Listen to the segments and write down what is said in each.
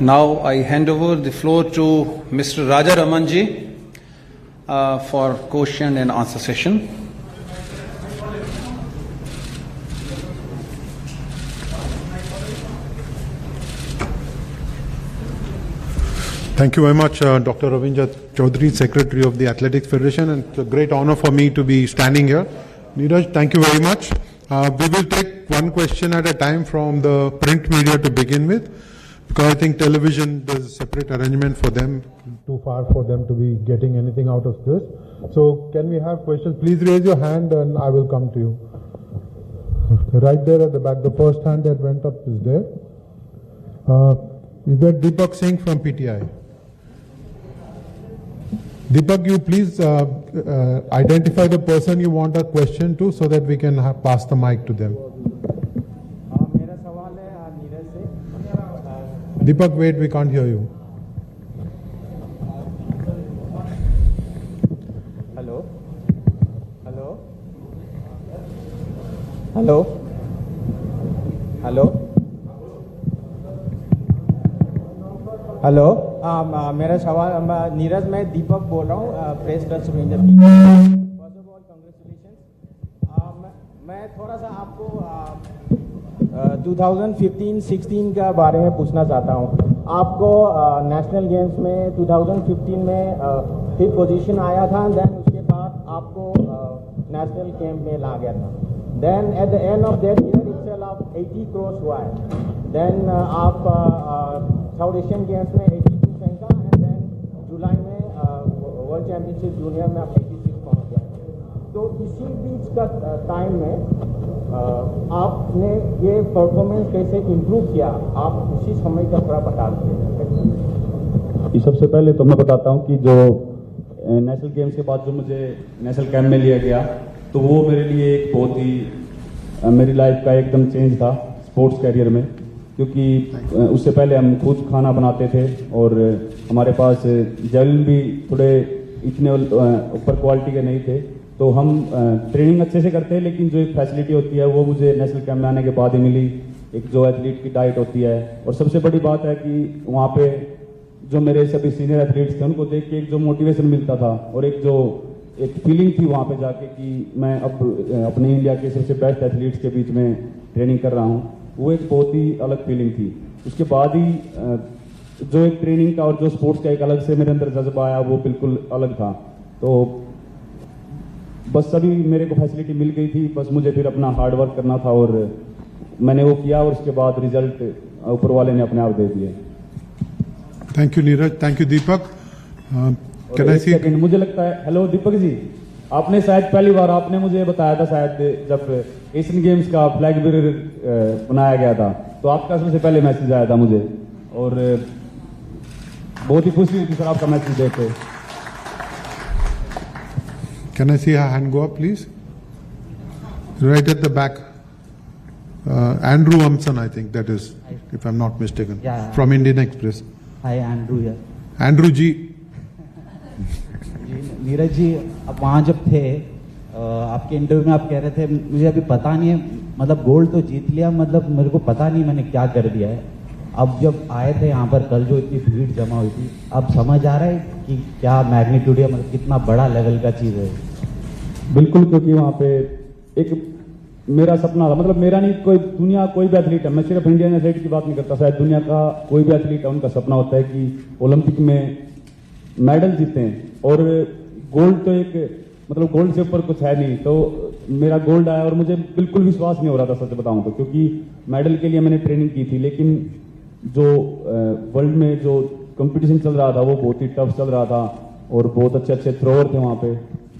Now I hand over the floor to Mr. Raja Ramanji for question and answer session. Thank you very much, Dr. Ravindra Chaudhary, Secretary of the Athletics Federation, and it's a great honor for me to be standing here. Neeraj, thank you very much. We will take one question at a time from the print media to begin with, because I think television, there's a separate arrangement for them, too far for them to be getting anything out of this. So can we have questions? Please raise your hand and I will come to you. Right there at the back, the first hand that went up is there. Is that Deepak Singh from PTI? Deepak, you please identify the person you want a question to so that we can pass the mic to them. Deepak, wait, we can't hear you. Hello? Hello? Hello? Hello? Hello मेरा सवाल नीरज, मैं दीपक बोल रहा हूँ, press club से। First of all congratulation. मैं थोड़ा सा आपको 2015-16 का बारे में पूछना चाहता हूँ। आपको नेशनल गेम्स में 2015 में 5th पोजीशन आया था, देन उसके बाद आपको नेशनल कैंप में ला गया था। Then at the end of that year itself आप 80 क्रॉस हुआ है। देन आप साउथ एशियन गेम्स में 82 फेंका, एंड देन जुलाई में वर्ल्ड चैंपियनशिप जूनियर में आप 86 पहुंच गए। तो इसी बीच का टाइम में आपने ये परफॉर्मेंस कैसे इम्प्रूव किया, आप उसी समय का थोड़ा बता दीजिए। सबसे पहले तो मैं बताता हूँ कि जो नेशनल गेम्स के बाद जो मुझे नेशनल कैंप में लिया गया, तो वो मेरे लिए एक बहुत ही मेरी लाइफ का एकदम चेंज था स्पोर्ट्स कैरियर में, क्योंकि उससे पहले हम खुद खाना बनाते थे और हमारे पास जेवलिन भी थोड़े इतने ऊपर क्वालिटी के नहीं थे, तो हम ट्रेनिंग अच्छे से करते हैं, लेकिन जो एक फैसिलिटी होती है वो मुझे नेशनल कैंप में आने के बाद ही मिली। एक जो एथलीट की डाइट होती है, और सबसे बड़ी बात है कि वहाँ पे जो मेरे सभी सीनियर एथलीट्स थे उनको देख के एक जो मोटिवेशन मिलता था और एक फीलिंग थी वहाँ पे जाके कि मैं अब अपने इंडिया के सबसे बेस्ट एथलीट्स के बीच में ट्रेनिंग कर रहा हूँ, वो एक बहुत ही अलग फीलिंग थी। उसके बाद ही जो एक ट्रेनिंग का और जो स्पोर्ट्स का एक अलग से मेरे अंदर जज्बा आया, वो बिल्कुल अलग था। तो बस सभी मेरे को फैसिलिटी मिल गई थी, बस मुझे फिर अपना हार्ड वर्क करना था और मैंने वो किया, और उसके बाद रिजल्ट ऊपर वाले ने अपने आप दे दिए। Thank you Neeraj, thank you Deepak. Can I see? मुझे लगता है, हेलो दीपक जी, आपने शायद पहली बार आपने मुझे बताया था शायद जब एशियन गेम्स का फ्लैग बेरर बनाया गया था, तो आपका सबसे पहले मैसेज आया था मुझे, और बहुत ही खुशी हुई थी सर आपका मैसेज देख के। Can I see her hand go up, please? Right at the back. Andrew Amson, I think that is, if I'm not mistaken, yeah, from Indian Express. Hi, Andrew here. Andrew जी। नीरज जी, आप वहाँ जब थे, आपके interview में आप कह रहे थे मुझे अभी पता नहीं है, मतलब गोल्ड तो जीत लिया, मतलब मेरे को पता नहीं मैंने क्या कर दिया है। अब जब आए थे यहाँ पर कल, जो इतनी भीड़ जमा हुई थी, अब समझ आ रहा है कि क्या मैग्नीट्यूड है, मतलब कितना बड़ा लेवल का चीज़ है। बिल्कुल, क्योंकि वहाँ पे एक मेरा सपना था, मतलब मेरा नहीं, कोई दुनिया कोई भी एथलीट है, मैं सिर्फ इंडियन एथलीट की बात नहीं करता, शायद दुनिया का कोई भी एथलीट है, उनका सपना होता है कि ओलंपिक में मेडल जीतें, और गोल्ड तो एक मतलब गोल्ड से ऊपर कुछ है नहीं। तो मेरा गोल्ड आया और मुझे बिल्कुल विश्वास नहीं हो रहा था सच बताऊं तो, क्योंकि मेडल के लिए मैंने ट्रेनिंग की थी, लेकिन जो वर्ल्ड में जो कंपटीशन चल रहा था वो बहुत ही टफ चल रहा था और बहुत अच्छे अच्छे थ्रोअर थे वहाँ पे,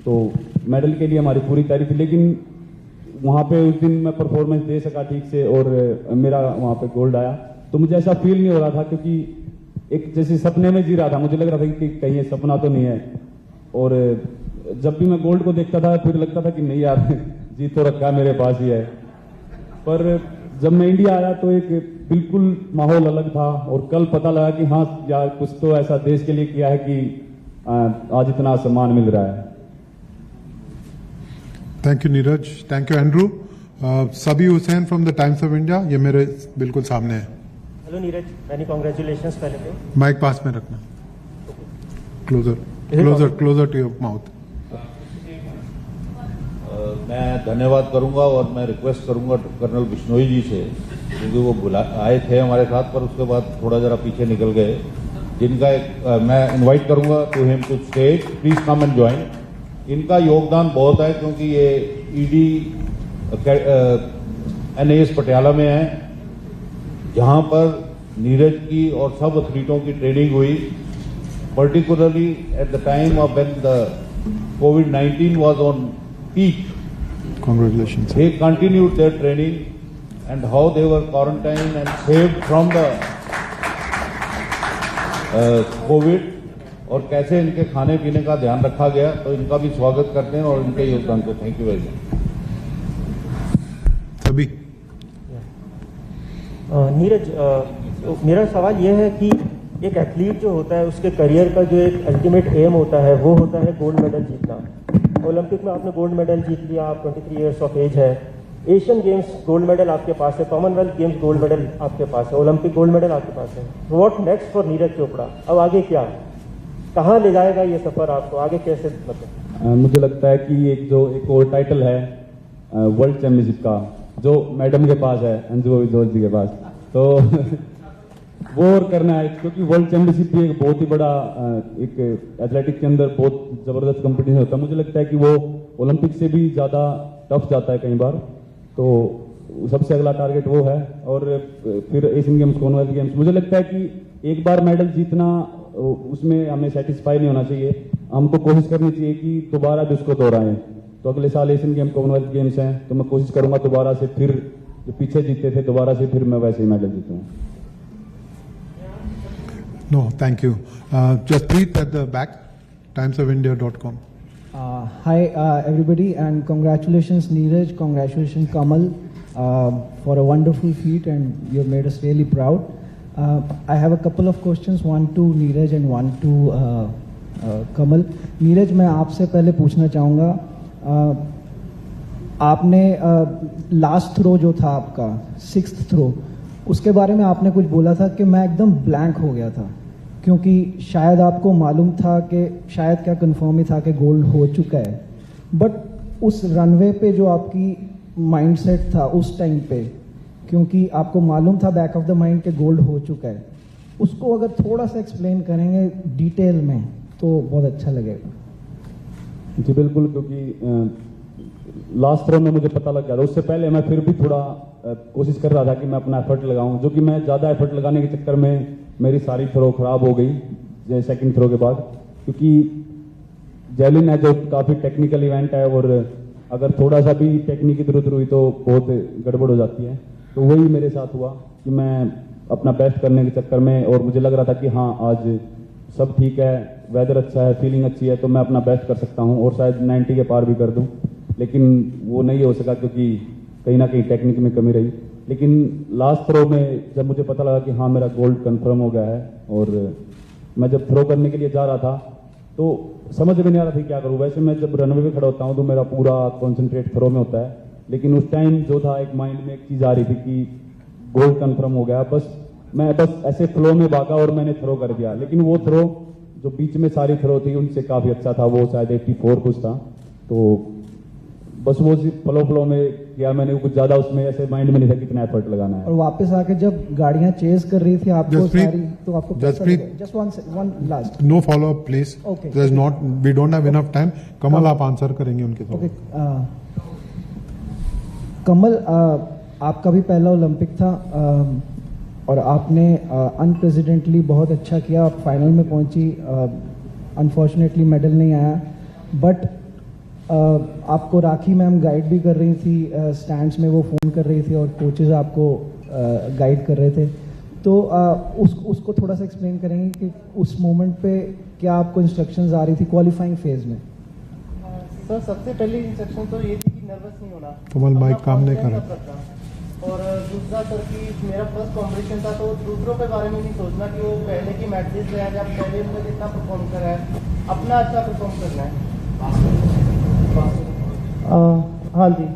तो मेडल के लिए हमारी पूरी तैयारी थी, लेकिन वहाँ पे उस दिन मैं परफॉर्मेंस दे सका ठीक से और मेरा वहाँ पे गोल्ड आया। तो मुझे ऐसा फील नहीं हो रहा था, क्योंकि एक जैसे सपने में जी रहा था, मुझे लग रहा था कि कहीं ये सपना तो नहीं है। और जब भी मैं गोल्ड को देखता था फिर लगता था कि नहीं यार जीत तो रखा मेरे पास ही है। पर जब मैं इंडिया आया तो एक बिल्कुल माहौल अलग था, और कल पता लगा कि हाँ यार कुछ तो ऐसा देश के लिए किया है कि आज इतना सम्मान मिल रहा है। Thank you Neeraj, thank you Andrew. Sabi Hussain from the Times of India, ये मेरे बिल्कुल सामने है। हेलो नीरज, मैनी कॉन्ग्रेचुलेशंस पहले पे। माइक पास में रखना, क्लोजर टू योर माउथ। मैं धन्यवाद करूंगा और मैं रिक्वेस्ट करूंगा कर्नल बिश्नोई जी से, क्योंकि वो आए थे हमारे साथ पर उसके बाद थोड़ा जरा पीछे निकल गए, जिनका मैं इनवाइट करूंगा to him to stage, please come and join. इनका योगदान बहुत है क्योंकि ये ईडी NIS पटियाला में है, जहां पर नीरज की और सब एथलीटों की ट्रेनिंग हुई, particularly at the time of when the COVID-19 was on peak. Congratulations. They continued their training and how they were quarantined and saved from the COVID, और कैसे इनके खाने पीने का ध्यान रखा गया, तो इनका भी स्वागत करते हैं और इनके योगदान को थैंक यू वेरी मच। सभी नीरज, मेरा सवाल यह है कि एक एथलीट जो होता है उसके करियर का जो एक अल्टीमेट एम होता है वो होता है गोल्ड मेडल जीतना। ओलंपिक में आपने गोल्ड मेडल जीत लिया, आप 23 ईयर्स ऑफ एज है, एशियन गेम्स गोल्ड मेडल आपके पास है, कॉमनवेल्थ गेम्स गोल्ड मेडल आपके पास है, ओलंपिक गोल्ड मेडल आपके पास है। What next for Neeraj Chopra? अब आगे क्या, कहाँ ले जाएगा ये सफर आपको आगे, कैसे मतलब? मुझे लगता है कि एक और टाइटल है वर्ल्ड चैंपियनशिप का, जो मैडम के पास है, अंजू जोश जी के पास, तो वो और करना है, क्योंकि वर्ल्ड चैंपियनशिप भी एक बहुत ही बड़ा एक एथलेटिक्स के अंदर बहुत जबरदस्त कंपटीशन होता है। मुझे लगता है कि वो ओलंपिक से भी ज्यादा टफ जाता है कई बार, तो सबसे अगला टारगेट वो है। और फिर एशियन गेम्स, कॉमनवेल्थ गेम्स, मुझे लगता है कि एक बार मेडल जीतना उसमें हमें सेटिस्फाई नहीं होना चाहिए, हमको कोशिश करनी चाहिए कि दोबारा भी उसको दोहराएं। तो अगले साल एशियन गेम, कॉमनवेल्थ गेम्स हैं, तो मैं कोशिश करूंगा दोबारा से, फिर जो पीछे जीते थे दोबारा से फिर मैं वैसे ही medal जीतूं। No, thank you. Jaspreet at the back, timesofIndia.com. Hi, everybody, and congratulations, Neeraj. Congratulations, Kamal, for a wonderful feat, and you've made us really proud. I have a couple of questions, one to Neeraj and one to Kamal. Neeraj, मैं आपसे पहले पूछना चाहूँगा, आपने last throw जो था आपका 6th throw, उसके बारे में आपने कुछ बोला था कि मैं एकदम ब्लैंक हो गया था, क्योंकि शायद आपको मालूम था कि शायद क्या कंफर्म ही था कि गोल्ड हो चुका है, बट उस रनवे पे जो आपकी माइंडसेट था उस टाइम पे, क्योंकि आपको मालूम था बैक ऑफ द माइंड के गोल्ड हो चुका है, उसको अगर थोड़ा सा एक्सप्लेन करेंगे डिटेल में तो बहुत अच्छा लगेगा। जी बिल्कुल, क्योंकि लास्ट थ्रो में मुझे पता लग गया था, उससे पहले मैं फिर भी थोड़ा कोशिश कर रहा था कि मैं अपना एफर्ट लगाऊं, जो कि मैं ज़्यादा एफर्ट लगाने के चक्कर में मेरी सारी थ्रो खराब हो गई सेकंड थ्रो के बाद, क्योंकि जैवलिन है जो काफ़ी टेक्निकल इवेंट है, और अगर थोड़ा सा भी टेक्निक इधर उधर हुई तो बहुत गड़बड़ हो जाती है। तो वही मेरे साथ हुआ कि मैं अपना बेस्ट करने के चक्कर में, और मुझे लग रहा था कि हाँ आज सब ठीक है, वेदर अच्छा है, फीलिंग अच्छी है, तो मैं अपना बेस्ट कर सकता हूँ और शायद 90 के पार भी कर दूँ, लेकिन वो नहीं हो सका क्योंकि कहीं ना कहीं टेक्निक में कमी रही। लेकिन लास्ट थ्रो में जब मुझे पता लगा कि हाँ मेरा गोल्ड कंफर्म हो गया है, और मैं जब थ्रो करने के लिए जा रहा था तो समझ में नहीं आ रहा था क्या करूँ। वैसे मैं जब रनवे पे खड़ा होता हूँ तो मेरा पूरा कॉन्सेंट्रेट थ्रो में होता है, लेकिन उस टाइम जो था एक माइंड में एक चीज़ आ रही थी कि गोल्ड कंफर्म हो गया, मैं बस ऐसे फ्लो में भागा और मैंने थ्रो कर दिया। लेकिन वो थ्रो जो बीच में सारी थ्रो थी उनसे काफ़ी अच्छा था, वो शायद 84 कुछ था, तो बस वो फ्लो में किया मैंने, कुछ ज्यादा उसमें ऐसे माइंड में नहीं था कितना एफर्ट लगाना है। और वापस आके जब गाड़ियां चेज कर रही थी आपको सारी, तो आपको just one last, no follow up please, Okay. There is not, we don't have enough time. Kamal आप आंसर करेंगे उनके साथ। ओके, कमल, आपका भी पहला ओलंपिक था, और आपने अनप्रेसिडेंटली बहुत अच्छा किया, आप फाइनल में पहुंची, अनफॉर्चुनेटली मेडल नहीं आया, बट आपको राखी मैम गाइड भी कर रही थी, स्टैंड्स में वो फ़ोन कर रही थी और कोचेज आपको गाइड कर रहे थे, तो उसको थोड़ा सा एक्सप्लेन करेंगे कि उस मोमेंट पे क्या आपको इंस्ट्रक्शंस आ रही थी क्वालिफाइंग फेज में? सर सबसे पहली इंस्ट्रक्शन तो ये थी कि नर्वस नहीं होना, कमल, माइक अपना काम नहीं कर confidence रहा। up रखना। और दूसरा सर कि मेरा फर्स्ट कॉम्पिटिशन था, तो दूसरों के बारे में नहीं सोचना कि वो पहले की मैचेस रहे हैं, जब पहले उनमें कितना परफॉर्म करा है, अपना अच्छा परफॉर्म करना है। हाँ जी,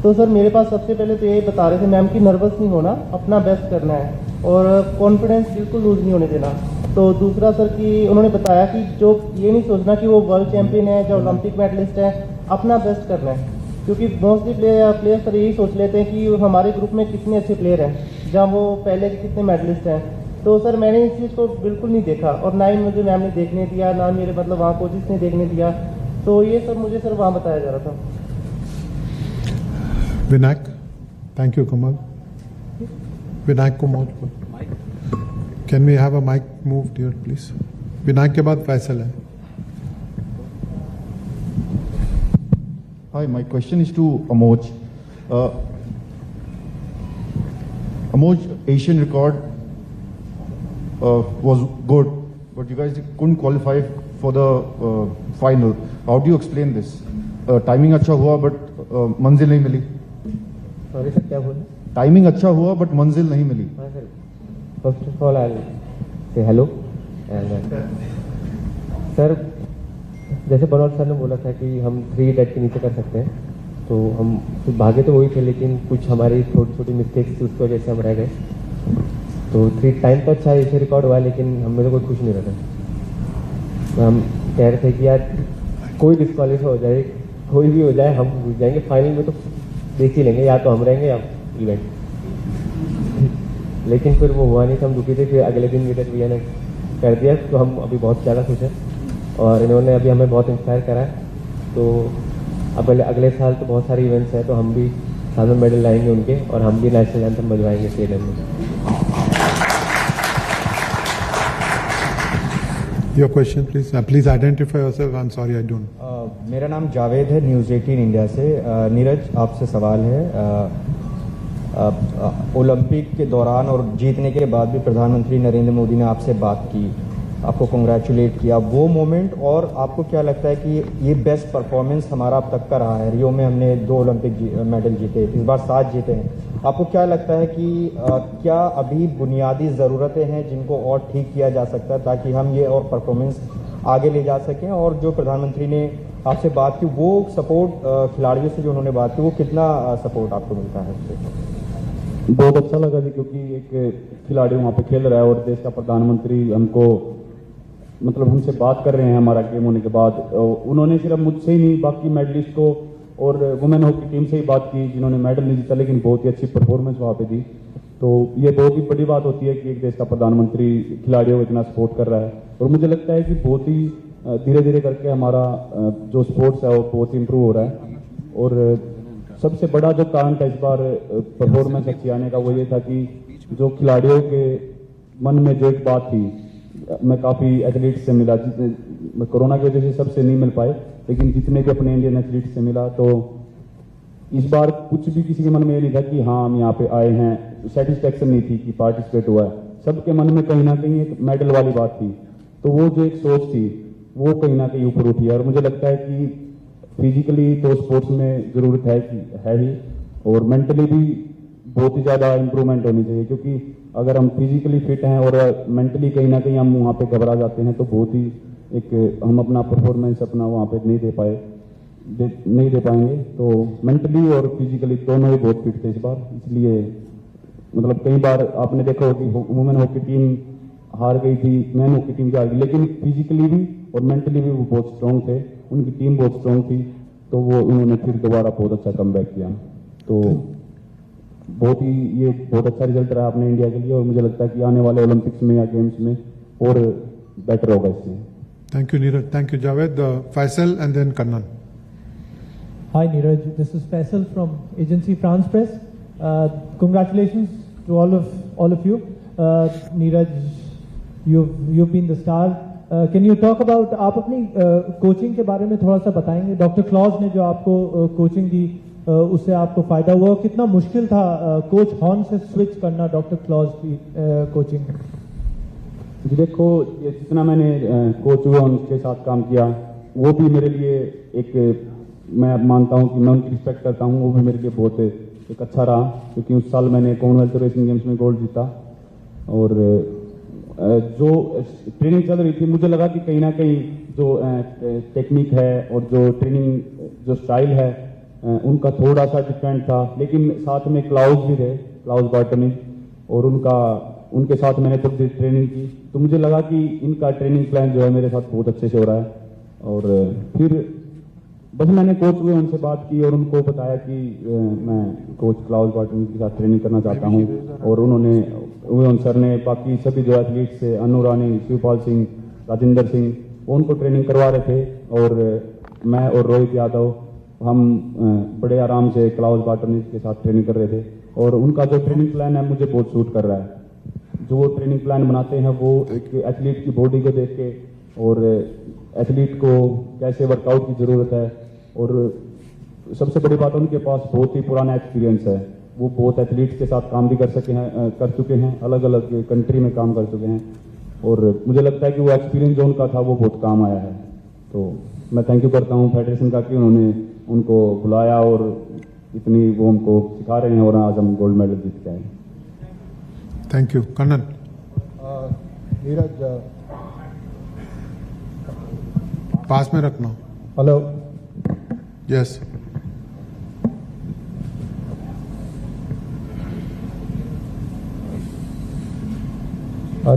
तो सर मेरे पास सबसे पहले तो यही बता रहे थे मैम कि नर्वस नहीं होना, अपना बेस्ट करना है और कॉन्फिडेंस बिल्कुल लूज नहीं होने देना। तो दूसरा सर कि उन्होंने बताया कि जो ये नहीं सोचना कि वो वर्ल्ड चैंपियन है, जो ओलंपिक मेडलिस्ट है, अपना बेस्ट करना है। क्योंकि मोस्टली प्लेयर्स सर यही सोच लेते हैं कि हमारे ग्रुप में कितने अच्छे प्लेयर हैं, जहाँ वो पहले के कितने मेडलिस्ट हैं। तो सर मैंने इस चीज़ को बिल्कुल नहीं देखा और ना ही मुझे मैम ने देखने दिया, ना मेरे मतलब वहाँ कोचिस ने देखने दिया। तो ये सब मुझे सर वहाँ बताया जा रहा था। Vinayak, thank you Kamal. विनायक को मौज पर, can we have a mic move here please? Vinayak के बाद फैसल है। Hi, my question is to Amoj. Amoj, Asian record was good, but you guys couldn't qualify for the final. How do you explain this? Timing अच्छा हुआ, but मंजिल नहीं मिली. Sorry sir, क्या बोले? Timing अच्छा हुआ, but मंजिल नहीं मिली. हाँ sir, first of all I से हेलो एंड सर, जैसे बनोट सर ने बोला था कि हम 3 डेट के नीचे कर सकते हैं, तो हम कुछ भागे तो वही थे, लेकिन कुछ हमारी छोटी छोटी मिस्टेक्स थी, उसकी वजह से हम रह गए। तो 3 टाइम तो अच्छा ऐसे रिकॉर्ड हुआ, लेकिन हमें तो कोई खुश नहीं रहा। तो हम कह रहे थे कि यार कोई डिस्क्वालीफाई हो जाए, कोई भी हो जाए, हम जीत जाएंगे, फाइनल में तो देख ही लेंगे, या तो हम रहेंगे या इवेंट। लेकिन फिर वो हुआ नहीं, तो हम दुखी थे। फिर अगले दिन नीरज भैया ने कर दिया, तो हम अभी बहुत ज़्यादा खुश हैं और इन्होंने अभी हमें बहुत इंस्पायर करा है। तो अब अगले साल तो बहुत सारे इवेंट्स हैं, तो हम भी साथ में मेडल लाएंगे उनके, और हम भी नेशनल एंथम बजवाएंगे स्टेडियम में। Your question please, please identify yourself. I am sorry, I don't. मेरा नाम जावेद है, न्यूज़ 18 इंडिया से। नीरज, आपसे सवाल है। ओलंपिक के दौरान और जीतने के बाद भी प्रधानमंत्री नरेंद्र मोदी ने आपसे बात की, आपको कंग्रेचुलेट किया, वो मोमेंट, और आपको क्या लगता है कि ये बेस्ट परफॉर्मेंस हमारा अब तक का रहा है? रियो में हमने 2 ओलंपिक मेडल जीते, इस बार 7 जीते हैं। आपको क्या लगता है कि क्या अभी बुनियादी ज़रूरतें हैं जिनको और ठीक किया जा सकता है ताकि हम ये और परफॉर्मेंस आगे ले जा सकें? और जो प्रधानमंत्री ने आपसे बात की, वो सपोर्ट खिलाड़ियों से जो उन्होंने बात की, वो कितना सपोर्ट आपको मिलता है उससे? बहुत अच्छा लगा जी, क्योंकि एक खिलाड़ी वहाँ पे खेल रहा है और देश का प्रधानमंत्री हमको मतलब हमसे बात कर रहे हैं हमारा गेम होने के बाद। उन्होंने सिर्फ मुझसे ही नहीं, बाकी मेडलिस्ट को और वुमेन हॉकी टीम से ही बात की जिन्होंने मेडल नहीं जीता, लेकिन बहुत ही अच्छी परफॉर्मेंस वहाँ पे दी। तो ये बहुत ही बड़ी बात होती है कि एक देश का प्रधानमंत्री खिलाड़ियों को इतना सपोर्ट कर रहा है। और मुझे लगता है कि बहुत ही धीरे धीरे करके हमारा जो स्पोर्ट्स है वो बहुत इम्प्रूव हो रहा है। और सबसे बड़ा जो कारण था इस बार परफॉर्मेंस अच्छी आने का, वो ये था कि जो खिलाड़ियों के मन में जो एक बात थी, मैं काफ़ी एथलीट्स से मिला, जितने कोरोना की वजह से सबसे नहीं मिल पाए, लेकिन जितने भी अपने इंडियन एथलीट्स से मिला, तो इस बार कुछ भी किसी के मन में ये नहीं था कि हाँ हम यहाँ पे आए हैं, सेटिस्फेक्शन नहीं थी कि पार्टिसिपेट हुआ है। सबके मन में कहीं ना कहीं एक मेडल वाली बात थी। तो वो जो एक सोच थी वो कहीं ना कहीं ऊपर उठी है। और मुझे लगता है कि फिजिकली तो स्पोर्ट्स में ज़रूरत है ही, और मेंटली भी बहुत ही ज़्यादा इम्प्रूवमेंट होनी चाहिए, क्योंकि अगर हम फिजिकली फिट हैं और मेंटली कहीं ना कहीं हम वहाँ पे घबरा जाते हैं, तो बहुत ही एक हम अपना परफॉर्मेंस अपना वहाँ पे नहीं दे पाएंगे। तो मेंटली और फिजिकली दोनों ही बहुत फिट थे इस बार, इसलिए मतलब कई बार आपने देखा हो कि वुमेन हॉकी टीम हार गई थी, मैन हॉकी टीम हार गई, लेकिन फिजिकली भी और मेंटली भी वो बहुत स्ट्रांग थे, उनकी टीम बहुत स्ट्रांग थी, तो वो उन्होंने फिर दोबारा बहुत अच्छा कमबैक किया। तो ये बहुत अच्छा रिजल्ट रहा अपने इंडिया के लिए, और मुझे लगता है कि आने वाले ओलंपिक्स में या गेम्स में और बेटर होगा इससे। Thank you Neeraj, thank you Javed. Faisal and then Kannan. Hi Neeraj, this is Faisal from Agency France Press. Congratulations to all of you. Neeraj, you've been the star. Can you talk about, आप अपनी coaching के बारे में थोड़ा सा बताएंगे? डॉक्टर क्लॉज ने जो आपको कोचिंग दी, उससे आपको फायदा हुआ? कितना मुश्किल था कोच हॉर्न से स्विच करना डॉक्टर क्लॉज की कोचिंग? जी देखो, ये जितना मैंने कोच हुए उनके साथ काम किया, वो भी मेरे लिए एक, मैं मानता हूँ कि मैं उनकी रिस्पेक्ट करता हूँ, वो भी मेरे लिए बहुत एक अच्छा रहा, क्योंकि उस साल मैंने कॉमनवेल्थ और एशियन गेम्स में गोल्ड जीता। और जो ट्रेनिंग चल रही थी, मुझे लगा कि कहीं ना कहीं जो टेक्निक है और जो ट्रेनिंग जो स्टाइल है उनका थोड़ा सा डिफरेंट था, लेकिन साथ में क्लाउज भी थे, क्लाउज बार्टनी, और उनके साथ मैंने तब ट्रेनिंग की, तो मुझे लगा कि इनका ट्रेनिंग प्लान जो है मेरे साथ बहुत अच्छे से हो रहा है। और फिर बस मैंने कोच हुए उनसे बात की और उनको बताया कि मैं कोच क्लाउज बार्टनी के साथ ट्रेनिंग करना चाहता हूँ, और उन सर ने बाकी सभी जो एथलीट से, अनु रानी, शिवपाल सिंह, राजेंद्र सिंह, वो उनको ट्रेनिंग करवा रहे थे, और मैं और रोहित यादव हम बड़े आराम से क्लाउज बार्टनी के साथ ट्रेनिंग कर रहे थे। और उनका जो ट्रेनिंग प्लान है मुझे बहुत सूट कर रहा है। जो वो ट्रेनिंग प्लान बनाते हैं वो एक एथलीट की बॉडी को देख के, और एथलीट को कैसे वर्कआउट की ज़रूरत है, और सबसे बड़ी बात उनके पास बहुत ही पुराना एक्सपीरियंस है। वो बहुत एथलीट्स के साथ काम भी कर चुके हैं, अलग अलग कंट्री में काम कर चुके हैं, और मुझे लगता है कि वो एक्सपीरियंस जो उनका था वो बहुत काम आया है। तो मैं थैंक यू करता हूँ फेडरेशन का कि उन्होंने उनको बुलाया और इतनी वो हमको सिखा रहे हैं, और आज हम गोल्ड मेडल जीत के आए। Thank you. कन्नन। नीरज, पास में रखना। हेलो। यस।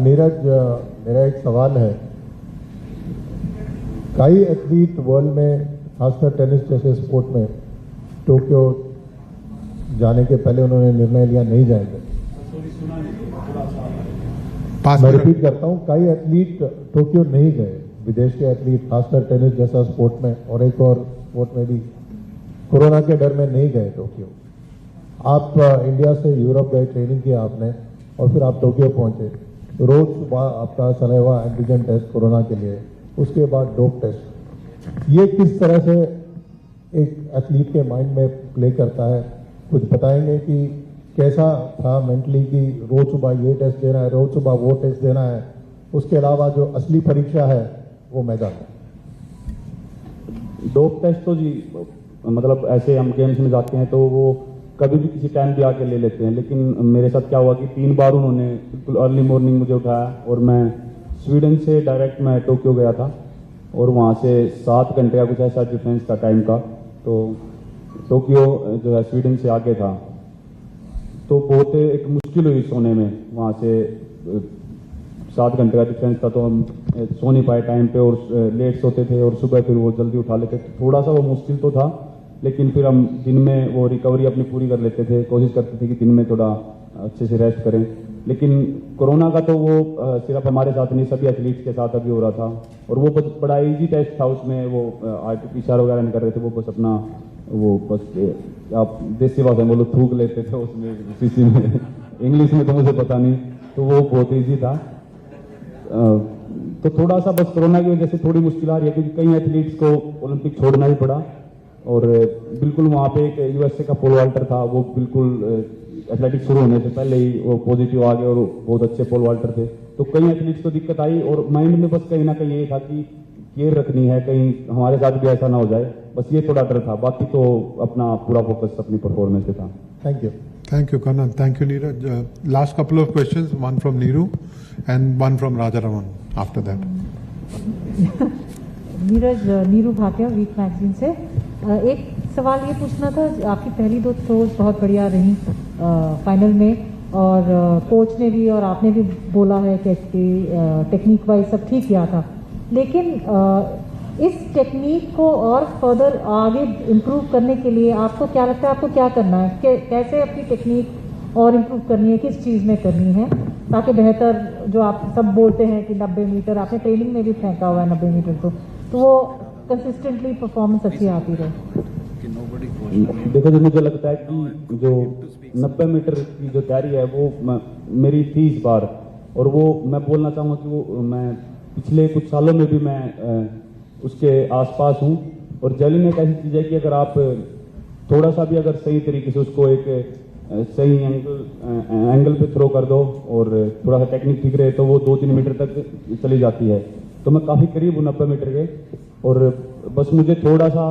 नीरज, मेरा एक सवाल है। कई एथलीट वर्ल्ड में, खासकर टेनिस जैसे स्पोर्ट में, टोक्यो जाने के पहले उन्होंने निर्णय लिया नहीं जाएंगे। मैं रिपीट करता हूं, कई एथलीट टोक्यो नहीं गए, विदेश के एथलीट, खासकर टेनिस जैसा स्पोर्ट में और एक और स्पोर्ट में भी, कोरोना के डर में नहीं गए टोक्यो। आप इंडिया से यूरोप गए, ट्रेनिंग किया आपने, और फिर आप टोक्यो पहुंचे। रोज सुबह आपका सलेवा एंटीजन टेस्ट कोरोना के लिए, उसके बाद डोप टेस्ट। ये किस तरह से एक एथलीट के माइंड में प्ले करता है? कुछ बताएंगे कि कैसा था मेंटली कि रोज सुबह ये टेस्ट देना है, रोज सुबह वो टेस्ट देना है, उसके अलावा जो असली परीक्षा है वो मैदान है। डोप टेस्ट तो जी मतलब ऐसे हम गेम्स में जाते हैं तो वो कभी भी किसी टाइम भी आके ले लेते हैं, लेकिन मेरे साथ क्या हुआ कि 3 बार उन्होंने बिल्कुल अर्ली मॉर्निंग मुझे उठाया, और मैं स्वीडन से डायरेक्ट मैं टोक्यो गया था, और वहाँ से 7 घंटे का कुछ ऐसा डिफरेंस था टाइम का। तो टोक्यो जो है स्वीडन से आगे था, तो बहुत एक मुश्किल हुई सोने में। वहाँ से 7 घंटे का डिफरेंस था, तो हम सो नहीं पाए टाइम पे, और लेट सोते थे, और सुबह फिर वो जल्दी उठा लेते थे। थोड़ा सा वो मुश्किल तो था, लेकिन फिर हम दिन में वो रिकवरी अपनी पूरी कर लेते थे, कोशिश करते थे कि दिन में थोड़ा अच्छे से रेस्ट करें। लेकिन कोरोना का तो वो सिर्फ हमारे साथ नहीं, सभी एथलीट्स के साथ अभी हो रहा था, और वो बड़ा इजी टेस्ट था। उसमें वो RT-PCR वगैरह नहीं कर रहे थे, वो बस अपना वो बस आप देसी भाषा में बोलो थूक लेते थे उसमें शीशी में। इंग्लिश में तो मुझे पता नहीं, तो वो बहुत ईजी था। तो थोड़ा सा बस कोरोना की वजह से थोड़ी मुश्किल आ रही है, क्योंकि कई एथलीट्स को ओलंपिक छोड़ना ही पड़ा, और बिल्कुल वहाँ पे एक USA का पोल वाल्टर था, वो बिल्कुल एथलेटिक्स शुरू होने से पहले ही वो पॉजिटिव आ गए, और बहुत अच्छे पोल वाल्टर थे। तो कई एथलीट्स को दिक्कत आई, और माइंड में बस कहीं ना कहीं ये था कि केयर रखनी है, कहीं हमारे साथ भी ऐसा ना हो जाए, बस ये थोड़ा डर था। बाकी तो अपना पूरा फोकस अपनी परफॉर्मेंस पे था। Thank you. Thank you, Kannan. Thank you, Neeraj. Last couple of questions, one from Neeru and one from Rajaraman after that. Neeraj, Neeru Bhatia, Week magazine से। एक सवाल ये पूछना था, आपकी पहली 2 थ्रोज बहुत बढ़िया रही फाइनल में, और कोच ने भी और आपने भी बोला है कि टेक्निक वाइज सब ठीक किया था, लेकिन इस टेक्निक को और फर्दर आगे इम्प्रूव करने के लिए आपको क्या लगता है, आपको क्या करना है, कैसे अपनी टेक्निक और इम्प्रूव करनी है, किस चीज़ में करनी है, ताकि बेहतर, जो आप सब बोलते हैं कि 90 मीटर आपने ट्रेनिंग में भी फेंका हुआ है 90 मीटर, तो वो कंसिस्टेंटली परफॉर्मेंस अच्छी आती रहे। देखो, जो मुझे लगता है कि जो 90 मीटर की जो तैयारी है वो मेरी थी इस बार, और वो मैं बोलना चाहूँगा कि वो मैं पिछले कुछ सालों में भी मैं उसके आसपास हूँ। और जेवलिन एक ऐसी चीज़ है कि अगर आप थोड़ा सा भी अगर सही तरीके से उसको एक सही एंगल पे थ्रो कर दो और थोड़ा सा टेक्निक ठीक रहे तो वो 2-3 मीटर तक चली जाती है। तो मैं काफ़ी करीब हूँ 90 मीटर के, और बस मुझे थोड़ा सा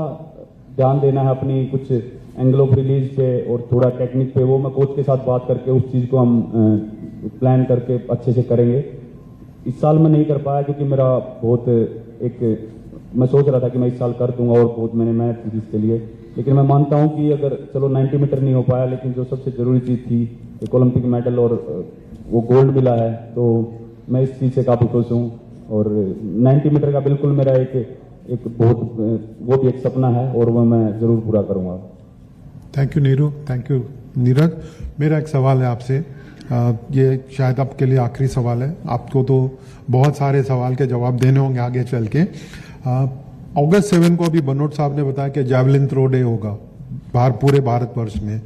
ध्यान देना है अपनी कुछ एंगल ऑफ रिलीज पे और थोड़ा टेक्निक पे। वो मैं कोच के साथ बात करके उस चीज़ को हम प्लान करके अच्छे से करेंगे। इस साल मैं नहीं कर पाया क्योंकि मेरा बहुत मैं सोच रहा था कि मैं इस साल कर दूंगा और बहुत मैंने मेहनत की इसके लिए, लेकिन मैं मानता हूं कि अगर चलो 90 मीटर नहीं हो पाया, लेकिन जो सबसे जरूरी चीज़ थी एक ओलंपिक मेडल और वो गोल्ड मिला है, तो मैं इस चीज़ से काफ़ी खुश हूँ। और 90 मीटर का बिल्कुल मेरा एक बहुत वो भी एक सपना है और वो मैं ज़रूर पूरा करूँगा। Thank you Neeru, thank you Neeraj. मेरा एक सवाल है आपसे, ये शायद आपके लिए आखिरी सवाल है। आपको तो बहुत सारे सवाल के जवाब देने होंगे आगे चल के। अगस्त 7 को अभी बनोट साहब ने बताया कि जैवलिन थ्रो डे होगा पूरे भारतवर्ष में।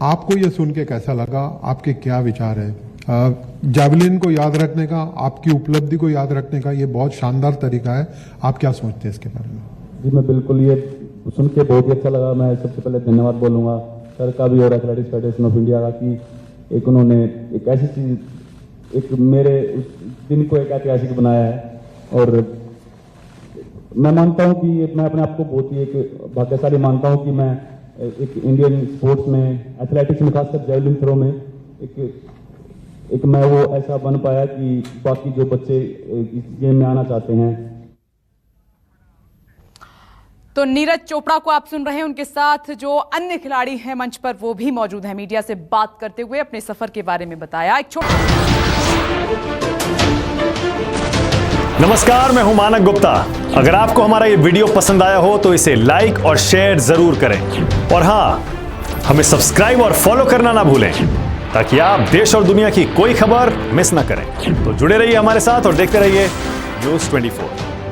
आपको ये सुन के कैसा लगा? आपके क्या विचार है? जैवलिन को याद रखने का, आपकी उपलब्धि को याद रखने का ये बहुत शानदार तरीका है। आप क्या सोचते हैं इसके बारे में? जी मैं बिल्कुल, ये सुन के बहुत ही अच्छा लगा। मैं सबसे पहले धन्यवाद बोलूँगा सर का भी और एथलेटिक्स फेडरेशन ऑफ इंडिया का कि एक उन्होंने एक ऐसी चीज़, एक मेरे उस दिन को एक ऐतिहासिक बनाया है। और मैं मानता हूं कि मैं अपने आप को बहुत ही एक भाग्यशाली मानता हूं कि मैं एक इंडियन स्पोर्ट्स में, एथलेटिक्स में, खासकर जैवलिन थ्रो में एक मैं वो ऐसा बन पाया कि बाकी जो बच्चे इस गेम में आना चाहते हैं। तो नीरज चोपड़ा को आप सुन रहे हैं, उनके साथ जो अन्य खिलाड़ी हैं मंच पर वो भी मौजूद हैं। मीडिया से बात करते हुए अपने सफर के बारे में बताया। नमस्कार, मैं हूं मानक गुप्ता। अगर आपको हमारा ये वीडियो पसंद आया हो तो इसे लाइक और शेयर जरूर करें, और हां, हमें सब्सक्राइब और फॉलो करना ना भूलें ताकि आप देश और दुनिया की कोई खबर मिस ना करें। तो जुड़े रहिए हमारे साथ और देखते रहिए न्यूज़ 24।